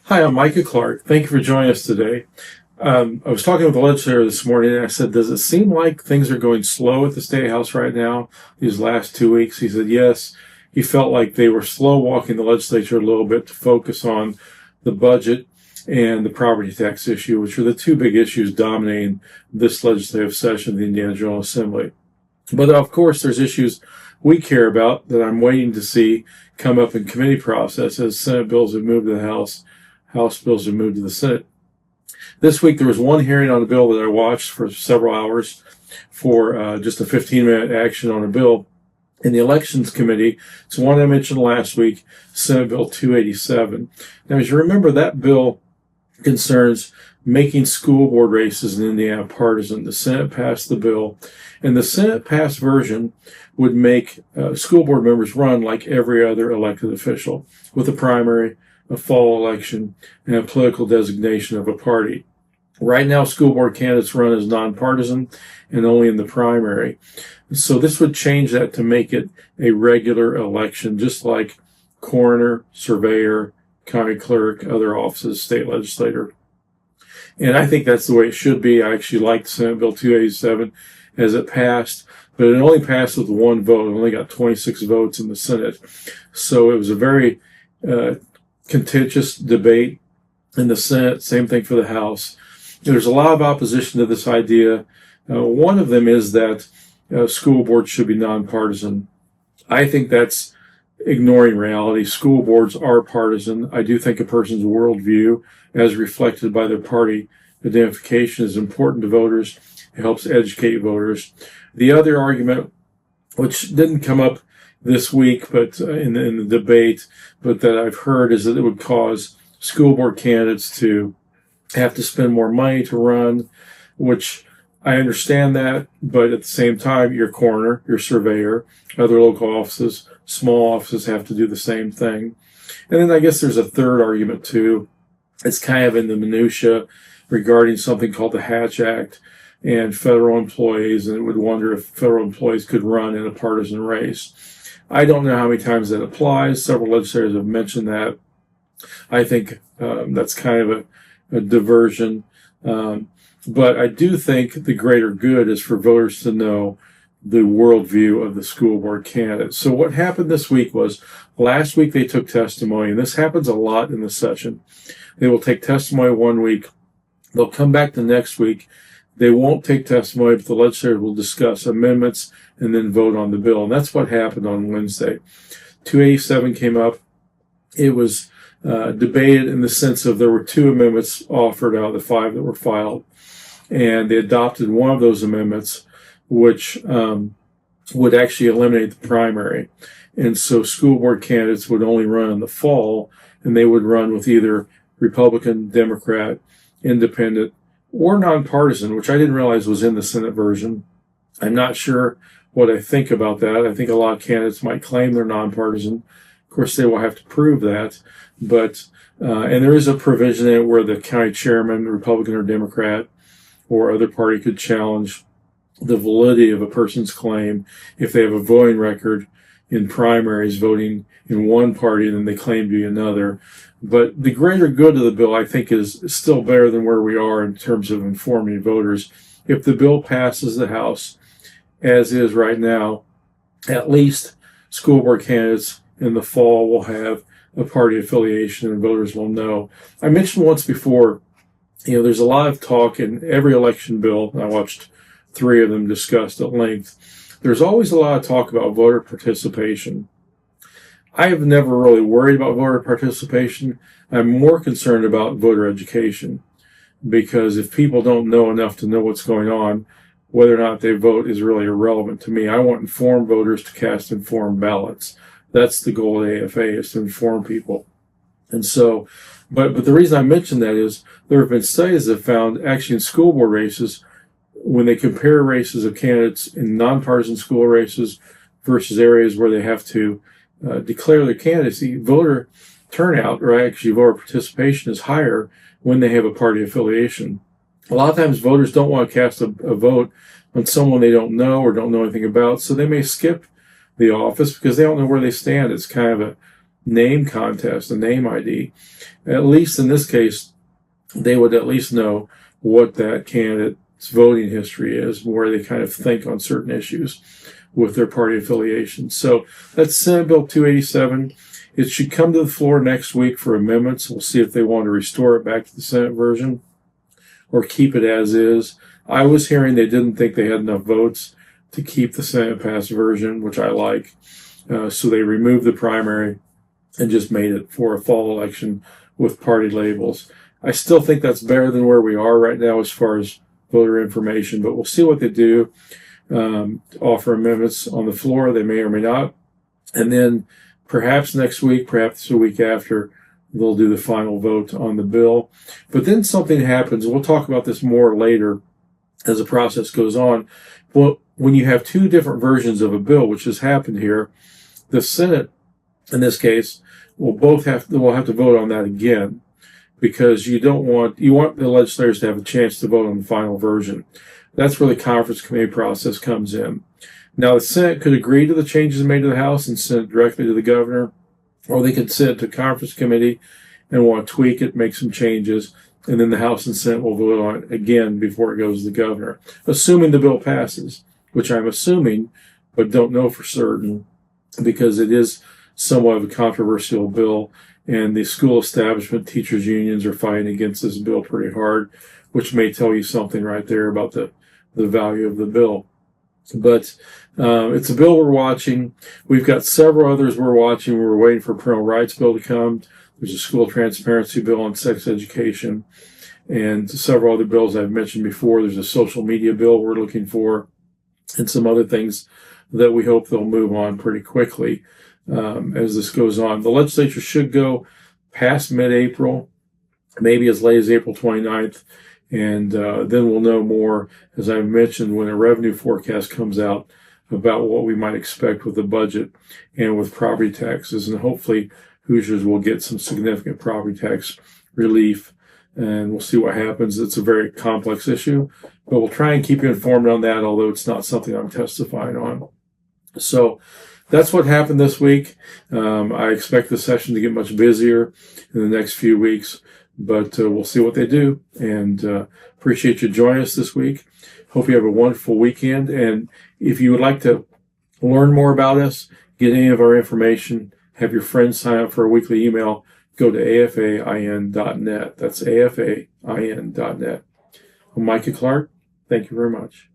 Hi, I'm Micah Clark. Thank you for joining us today. I was talking with the legislator this morning, and I said, does it seem like things are going slow at the State House right now, these last 2 weeks? He said, yes. He felt like they were slow walking the legislature a little bit to focus on the budget and the property tax issue, which are the two big issues dominating this legislative session of the Indiana General Assembly. But of course, there's issues we care about that I'm waiting to see come up in committee process as Senate bills have moved to the House. House bills have moved to the Senate. This week, there was one hearing on a bill that I watched for several hours for just a 15-minute action on a bill in the Elections Committee. It's one I mentioned last week, Senate Bill 287. Now, as you remember, that bill concerns making school board races in Indiana partisan. The Senate passed the bill, and the Senate passed version would make school board members run like every other elected official with a primary, a fall election, and a political designation of a party. Right now, school board candidates run as nonpartisan and only in the primary. So this would change that to make it a regular election, just like coroner, surveyor, county clerk, other offices, state legislator. And I think that's the way it should be. I actually liked Senate Bill 287 as it passed, but it only passed with one vote. It only got 26 votes in the Senate. So it was a very contentious debate in the Senate. Same thing for the House. There's a lot of opposition to this idea. One of them is that school boards should be nonpartisan. I think that's ignoring reality. School boards are partisan. I do think a person's worldview, as reflected by their party identification, is important to voters. It helps educate voters. The other argument, which didn't come up this week, but in the debate, but that I've heard, is that it would cause school board candidates to have to spend more money to run, which I understand that, but at the same time, your coroner, your surveyor, other local offices, small offices have to do the same thing. And then I guess there's a third argument too. It's kind of in the minutia regarding something called the Hatch Act and federal employees, and it would wonder if federal employees could run in a partisan race. I don't know how many times that applies. Several legislators have mentioned that. I think that's kind of a diversion. But I do think the greater good is for voters to know the worldview of the school board candidates. So what happened this week was, last week they took testimony, and this happens a lot in the session. They will take testimony 1 week. They'll come back the next week. They won't take testimony, but the legislature will discuss amendments and then vote on the bill. And that's what happened on Wednesday. 287 came up. It was debated in the sense of there were two amendments offered out of the five that were filed. And they adopted one of those amendments, which would actually eliminate the primary. And so school board candidates would only run in the fall, and they would run with either Republican, Democrat, Independent, or nonpartisan, which I didn't realize was in the Senate version. I'm not sure what I think about that. I think a lot of candidates might claim they're nonpartisan. Of course, they will have to prove that. But and there is a provision in it where the county chairman, Republican or Democrat, or other party could challenge the validity of a person's claim if they have a voting record in primaries voting in one party and then they claim to be another. But the greater good of the bill, I think, is still better than where we are in terms of informing voters. If the bill passes the House, as is right now, at least school board candidates in the fall will have a party affiliation and voters will know. I mentioned once before, there's a lot of talk in every election bill. I watched 3 of them discussed at length. There's always a lot of talk about voter participation. I have never really worried about voter participation. I'm more concerned about voter education, because if people don't know enough to know what's going on, whether or not they vote is really irrelevant to me. I want informed voters to cast informed ballots. That's the goal of the AFA, is to inform people. And so, but the reason I mention that is there have been studies that found actually in school board races, when they compare races of candidates in nonpartisan school races versus areas where they have to declare their candidacy, voter turnout, or actually voter participation, is higher when they have a party affiliation. A lot of times voters don't want to cast a vote on someone they don't know or don't know anything about, so they may skip the office because they don't know where they stand. It's kind of name contest, a name ID. At least in this case, they would at least know what that candidate's voting history is, where they kind of think on certain issues with their party affiliation. So that's Senate Bill 287. It should come to the floor next week for amendments. We'll see if they want to restore it back to the Senate version or keep it as is. I was hearing they didn't think they had enough votes to keep the Senate passed version, which I like. So they removed the primary and just made it for a fall election with party labels. I still think that's better than where we are right now as far as voter information, but we'll see what they do. Offer amendments on the floor. They may or may not. And then perhaps next week, perhaps the week after, they'll do the final vote on the bill. But then something happens. We'll talk about this more later as the process goes on. Well, when you have two different versions of a bill, which has happened here, the Senate, in this case, will have to vote on that again, because you want the legislators to have a chance to vote on the final version. That's where the conference committee process comes in. Now, the Senate could agree to the changes made to the House and send it directly to the governor, or they could send it to conference committee and want to tweak it, make some changes, and then the House and Senate will vote on it again before it goes to the governor, assuming the bill passes, which I'm assuming, but don't know for certain, because it is somewhat of a controversial bill, and the school establishment teachers unions are fighting against this bill pretty hard, which may tell you something right there about the value of the bill. But it's a bill we're watching. We've got several others we're watching. We're waiting for a parental rights bill to come. There's a school transparency bill on sex education, and several other bills I've mentioned before. There's a social media bill we're looking for, and some other things that we hope they'll move on pretty quickly as this goes on. The legislature should go past mid-April, maybe as late as April 29th, and then we'll know more, as I mentioned, when a revenue forecast comes out about what we might expect with the budget and with property taxes, and hopefully Hoosiers will get some significant property tax relief, and we'll see what happens. It's a very complex issue, but we'll try and keep you informed on that, although it's not something I'm testifying on. So that's what happened this week. I expect the session to get much busier in the next few weeks, but we'll see what they do, and appreciate you joining us this week. Hope you have a wonderful weekend, and if you would like to learn more about us, get any of our information, have your friends sign up for a weekly email, go to afain.net. That's afain.net. I'm Micah Clark. Thank you very much.